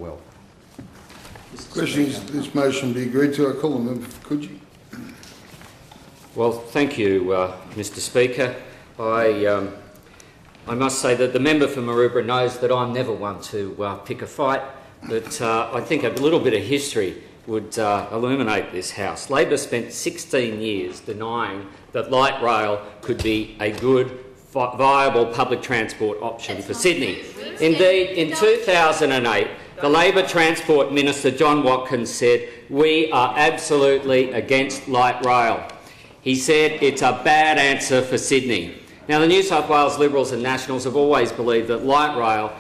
well. Question is this motion be agreed to. I call on member for Coogee. Well, thank you, Mr Speaker. I must say that the member for Maroubra knows that I'm never one to pick a fight, but I think a little bit of history would illuminate this House. Labor spent 16 years denying that light rail could be a good, viable public transport option for Sydney. Indeed, in 2008, the Labor Transport Minister, John Watkins, said, "We are absolutely against light rail." He said, "It's a bad answer for Sydney." Now, the New South Wales Liberals and Nationals have always believed that light rail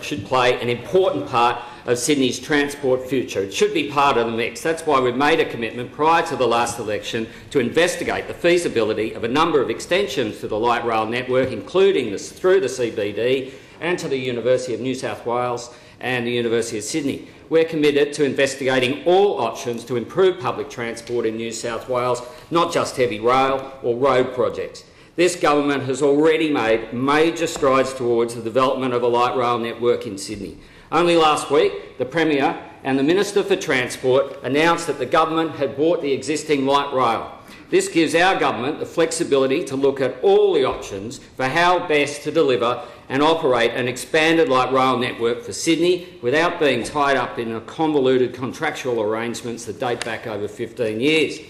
should play an important part of Sydney's transport future. It should be part of the mix. That's why we've made a commitment prior to the last election to investigate the feasibility of a number of extensions to the light rail network, including through the CBD and to the University of New South Wales and the University of Sydney. We're committed to investigating all options to improve public transport in New South Wales, not just heavy rail or road projects. This government has already made major strides towards the development of a light rail network in Sydney. Only last week, the Premier and the Minister for Transport announced that the government had bought the existing light rail. This gives our government the flexibility to look at all the options for how best to deliver and operate an expanded light rail network for Sydney without being tied up in convoluted contractual arrangements that date back over 15 years.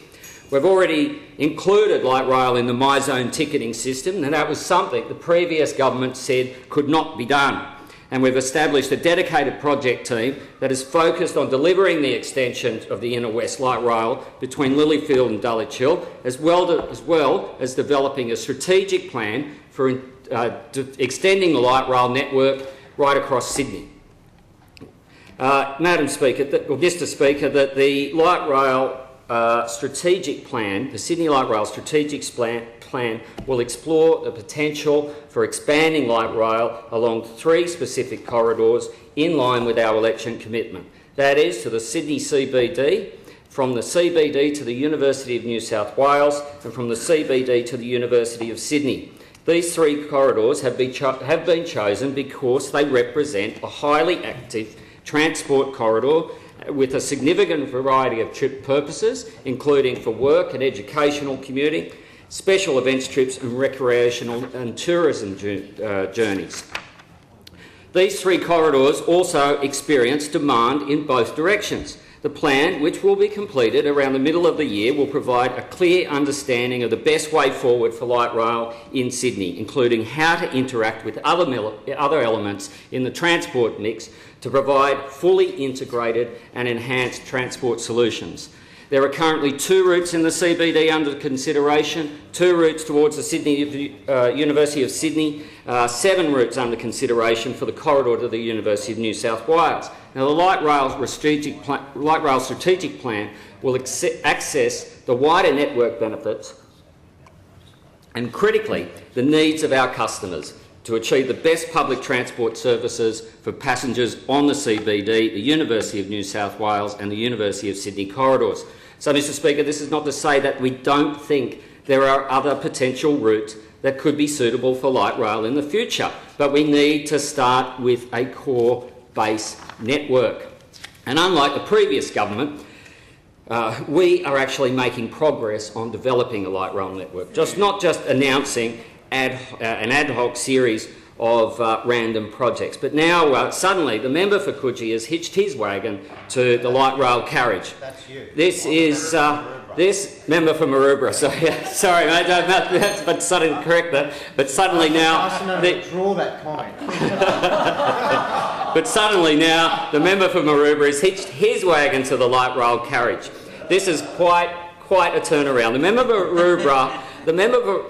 We've already included light rail in the MyZone ticketing system, and that was something the previous government said could not be done. And we've established a dedicated project team that is focused on delivering the extension of the Inner West Light Rail between Lilyfield and Dulwich Hill, as well as developing a strategic plan for extending the light rail network right across Sydney. Madam Speaker, Mr Speaker, that the light rail strategic plan, the Sydney Light Rail strategic plan will explore the potential for expanding light rail along 3 specific corridors in line with our election commitment. That is to the Sydney CBD, from the CBD to the University of New South Wales and from the CBD to the University of Sydney. These 3 corridors have been chosen because they represent a highly active transport corridor with a significant variety of trip purposes, including for work and educational commuting, special events trips and recreational and tourism journeys. These 3 corridors also experience demand in both directions. The plan, which will be completed around the middle of the year, will provide a clear understanding of the best way forward for light rail in Sydney, including how to interact with other elements in the transport mix to provide fully integrated and enhanced transport solutions. There are currently 2 routes in the CBD under consideration, 2 routes towards the University of Sydney, 7 routes under consideration for the corridor to the University of New South Wales. Now, the light rail strategic plan will access the wider network benefits and, critically, the needs of our customers to achieve the best public transport services for passengers on the CBD, the University of New South Wales and the University of Sydney corridors. So, Mr Speaker, this is not to say that we don't think there are other potential routes that could be suitable for light rail in the future, but we need to start with a core base network. And unlike the previous government, we are actually making progress on developing a light rail network, not just announcing an ad hoc series of random projects. But now, suddenly, the member for Coogee has hitched his wagon to the light rail carriage. That's you. This is this member for Maroubra. Sorry, mate, but suddenly correct that. But suddenly now, draw that comment. but suddenly now, the member for Maroubra has hitched his wagon to the light rail carriage. This is quite a turnaround. The member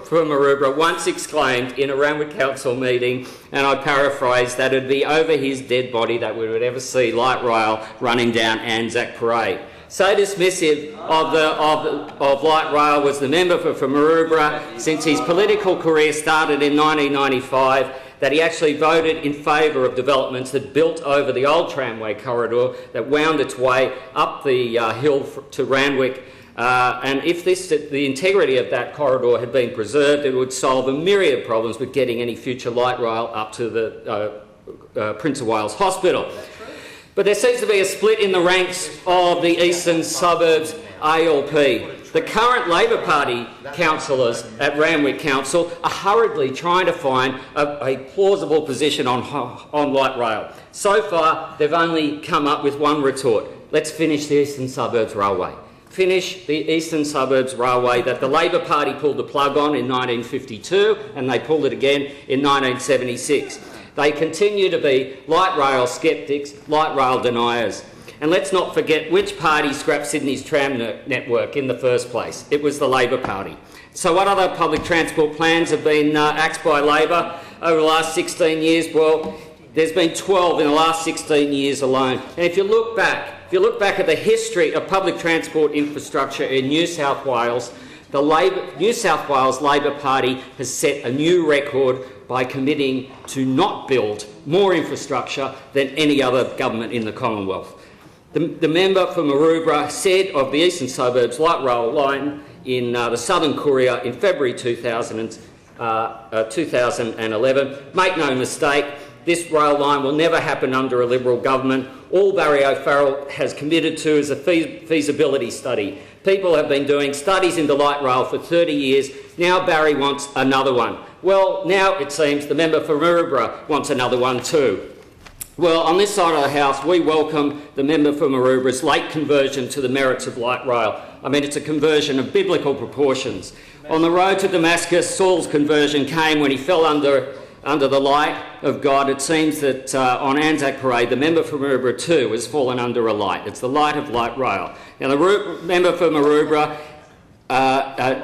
for Maroubra once exclaimed in a Randwick Council meeting, and I paraphrase, that it would be over his dead body that we would ever see light rail running down Anzac Parade. So dismissive of light rail was the member for Maroubra since his political career started in 1995, that he actually voted in favour of developments that built over the old tramway corridor that wound its way up the hill to Randwick. And if the integrity of that corridor had been preserved, it would solve a myriad of problems with getting any future light rail up to the Prince of Wales Hospital. But there seems to be a split in the ranks of the Eastern Suburbs ALP. The current Labor Party councillors at Randwick Council are hurriedly trying to find a plausible position on light rail. So far, they've only come up with one retort: let's finish the Eastern Suburbs Railway. Finish the Eastern Suburbs Railway that the Labor Party pulled the plug on in 1952, and they pulled it again in 1976. They continue to be light rail sceptics, light rail deniers. And let's not forget which party scrapped Sydney's tram network in the first place. It was the Labor Party. So what other public transport plans have been axed by Labor over the last 16 years? Well, there's been 12 in the last 16 years alone. And if you look back at the history of public transport infrastructure in New South Wales, the New South Wales Labor Party has set a new record by committing to not build more infrastructure than any other government in the Commonwealth. The member for Maroubra said of the Eastern Suburbs light rail line in the Southern Courier in February 2011, "Make no mistake, this rail line will never happen under a Liberal government. All Barry O'Farrell has committed to is a feasibility study. People have been doing studies into light rail for 30 years. Now Barry wants another one." Well, now it seems the member for Maroubra wants another one too. Well, on this side of the House, we welcome the member for Maroubra's late conversion to the merits of light rail. I mean, it's a conversion of biblical proportions. On the road to Damascus, Saul's conversion came when he fell under the light of God. It seems that on Anzac Parade, the member for Maroubra too has fallen under a light. It's the light of light rail. Now, the member for Maroubra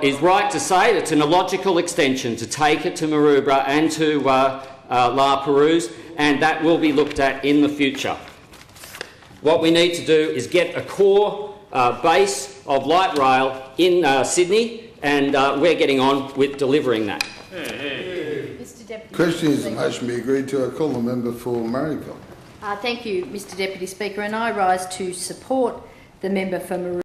is right to say it's an illogical extension to take it to Maroubra and to Perouse, and that will be looked at in the future. What we need to do is get a core base of light rail in Sydney, and we're getting on with delivering that. Mr Deputy Question is the motion be agreed to. I call the member for Maryville. Thank you, Mr Deputy Speaker, and I rise to support the member for Maroubra.